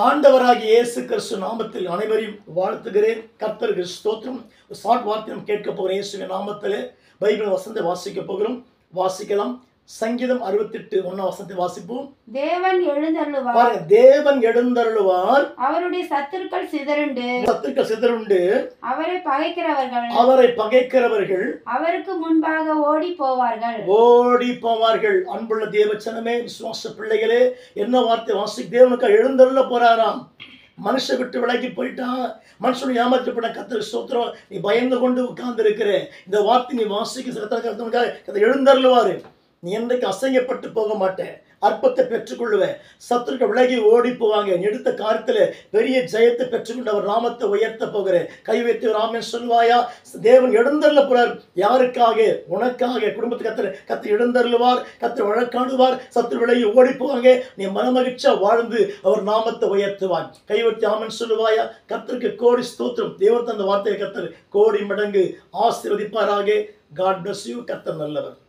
ஆண்டவராகிய இயேசு கிறிஸ்து நாமத்தில் அனைவரையும் வாழ்த்துகிறேன். கர்த்தருக்கு ஸ்தோத்திரம். ஷார்ட் வார்த்தையும் கேட்க போகிறேன். இயேசுவின் நாமத்தில் பைபிள் வசனத்தை வாசிக்க போகிறோம். வாசிக்கலாம். சங்கீதம் 68 1 வசனத்தை வாசிப்போம். தேவன் எழுந்தருளுவார். பாருங்க, தேவன் எழுந்தருளுவார். அவருடைய சத்துருக்கள் சிதறுண்டு அவரை பகைக்கிறவர்கள் அவருக்கு முன்பாக ஓடி போவார்கள். அன்புள்ள தேவச்சனமே, விசுவாச பிள்ளைகளே, என்ன வார்த்தை தேவனுக்கு எழுந்தருள போறாராம். மனுஷ விட்டு விலகி போயிட்டான். மனுஷனுடைய ஏமாற்றப்பட்ட கர்த்தர் ஸ்தோத்திரம். நீ பயந்து கொண்டு உட்கார்ந்து இருக்கிற இந்த வார்த்தை நீ வாசிக்க எழுந்தருளுவாரு. நீ என்றைக்கு அசையப்பட்டு போக மாட்டேன். அற்பத்தை பெற்றுக்கொள்ளுவேன். சத்துருக்க விலகி ஓடி போவாங்க. எடுத்த காரியத்தில் பெரிய ஜெயத்தை பெற்றுக்கொண்டு அவர் நாமத்தை உயர்த்த போகிறேன். கை வைத்து ராமன் சொல்வாயா? தேவன் எழுந்தருள போறார். யாருக்காக? உனக்காக. குடும்பத்துக்கு கர்த்தர் எழுந்தருளுவார். கர்த்தர் வழக்காடுவார். சத்துரு விலகி ஓடி போவாங்க. நீ மனமகிழ்ச்சியா வாழ்ந்து அவர் நாமத்தை உயர்த்துவான். கை வைத்து ராமன் சொல்லுவாயா? கர்த்தருக்கு கோடி ஸ்தோத்திரம். தேவன் தந்த வார்த்தையை கர்த்தர் கோடி மடங்கு ஆசீர்வதிப்பாராக. God bless you. கர்த்தர் நல்லவர்.